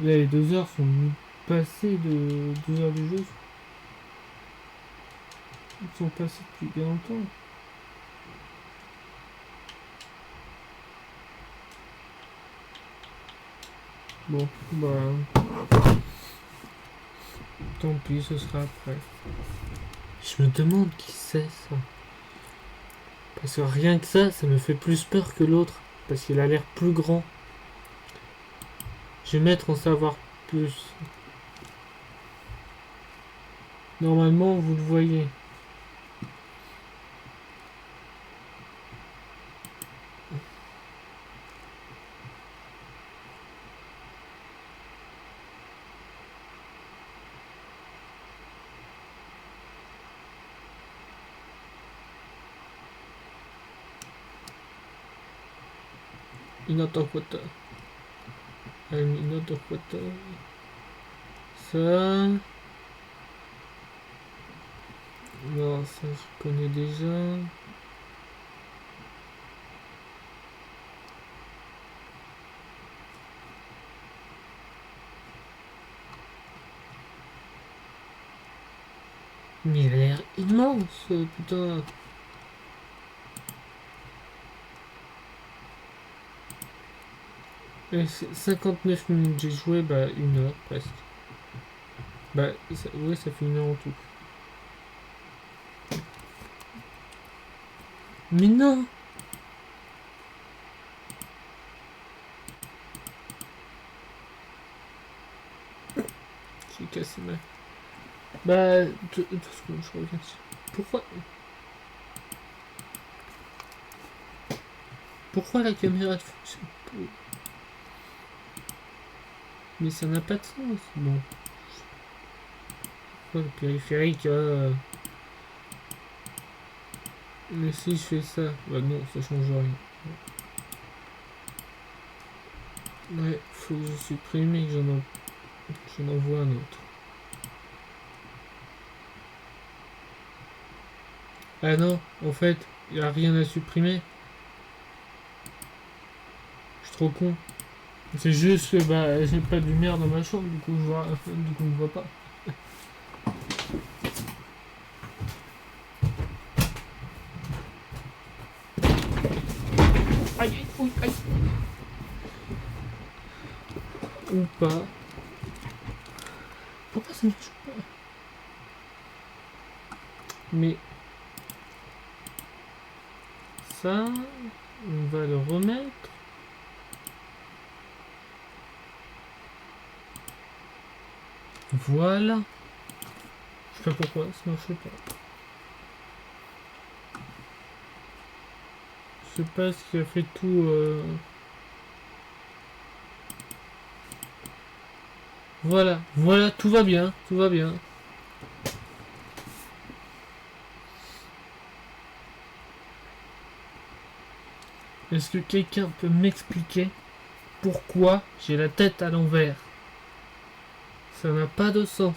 Là, les 2 heures sont passées de 2 heures du jeu. Ils sont passés depuis bien longtemps. Bon, bah... Tant pis, ce sera après. Je me demande qui c'est, ça. Parce que rien que ça me fait plus peur que l'autre. Parce qu'il a l'air plus grand. Je vais mettre en savoir plus. Normalement, vous le voyez. Inauto photo. Inauto photo. Ça. Non, ça je connais déjà. Mais il a l'air immense, putain. Et 59 minutes, j'ai joué, bah 1 heure presque. Bah ouais, ça fait 1 heure en tout. Mais non! J'ai cassé ma... Bah, 2 secondes, je reviens dessus. Pourquoi la caméra fonctionne pas? Mais ça n'a pas de sens. Bon. Pourquoi le périphérique Mais si je fais ça... Bah non, ça change rien. Ouais, faut que je supprime et que j'en envoie un autre. Ah non, en fait, il n'y a rien à supprimer. Je suis trop con. C'est juste que bah j'ai pas de lumière dans ma chambre, du coup on ne voit pas. Aïe, aïe, aïe. Ou pas. Pourquoi ça ne marche pas? Mais ça, on va le remettre. Voilà. Je sais pas pourquoi, ça marche pas. Je sais pas ce qui a fait tout. Voilà, voilà, tout va bien, tout va bien. Est-ce que quelqu'un peut m'expliquer pourquoi j'ai la tête à l'envers? Ça n'a pas de sens.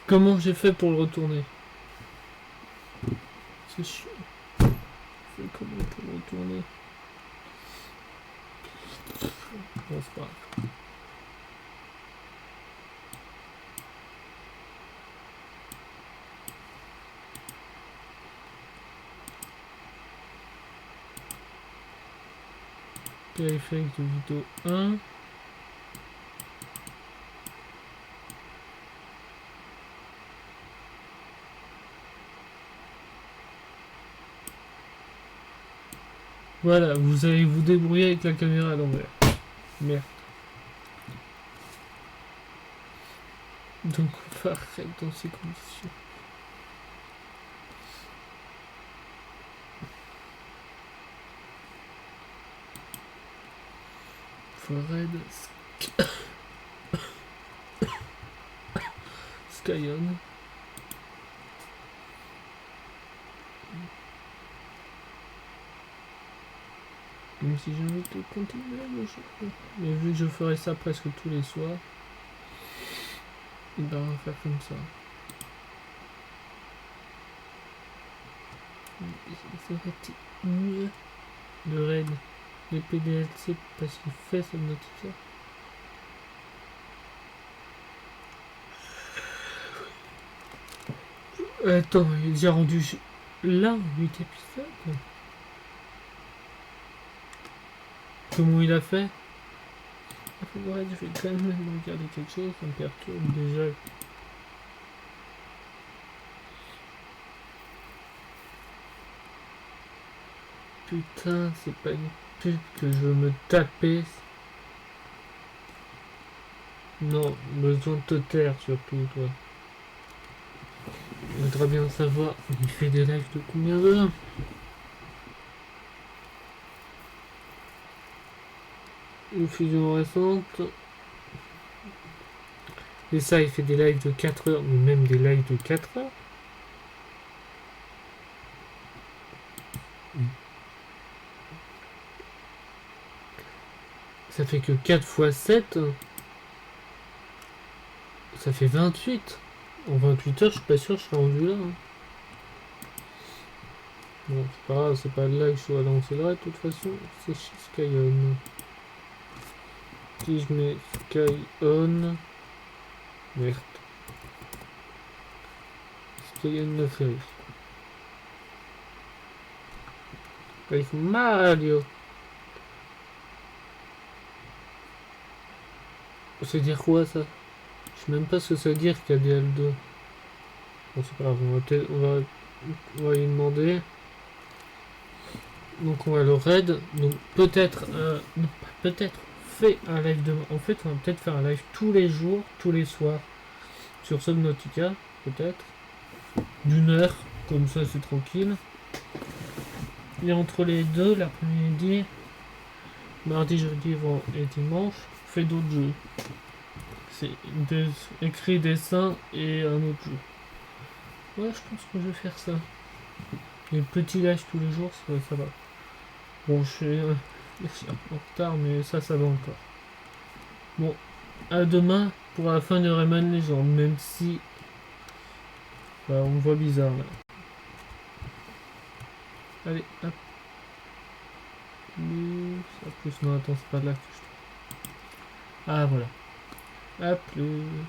Comment j'ai fait pour le retourner? C'est chiant. Je fais comment pour le retourner? Bon, c'est pas grave. Périphérique de vidéo 1. Voilà, vous allez vous débrouiller avec la caméra à l'envers. Merde. Donc on va arrêter dans ces conditions. Forêt Skyon. Même si j'ai envie de continuer, mais vu que je ferai ça presque tous les soirs, ben on va faire comme ça. Ça aurait été mieux de raid les PDLC parce qu'il fait cette notification. Attends, il est déjà rendu là 8 épisodes. Comment il a fait? Ouais, je vais quand même regarder quelque chose, ça me perturbe déjà. Putain, c'est pas une pub que je veux me taper. Non, besoin de te taire surtout, toi. Je voudrais bien savoir, il fait des lives de combien d'heures? Une fusion récente. Et ça, il fait des lives de 4 heures, mais même des lives de 4 heures. Ça fait que 4 fois 7. Ça fait 28. En 28 heures, je suis pas sûr que je serai rendu là. Hein. Bon, c'est pas grave, c'est pas là que je dois lancer là, de toute façon, c'est chez Skyon. Si je mets Skyon... Merde. Skyon le fait. Avec Mario. C'est dire quoi ça? Je sais même pas ce que ça veut dire KDL2. Bon, c'est pas grave, on va lui demander. Donc on va le raid. Donc peut-être, non, pas peut-être, fait un live demain. En fait, on va peut-être faire un live tous les jours, tous les soirs, sur Subnautica, peut-être. D'une heure, comme ça c'est tranquille. Et entre les deux, l'après-midi, mardi, jeudi et dimanche, on fait d'autres jeux. C'est écrit, dessin et un autre jeu. Ouais, je pense que je vais faire ça. Les petits lives tous les jours, ça va. Bon, je suis en retard, mais ça va encore. Bon, à demain pour la fin de Rayman Legend, même si bah, on me voit bizarre là. Allez, hop. Plus, non, attends, c'est pas là que je... Ah, voilà. À plus.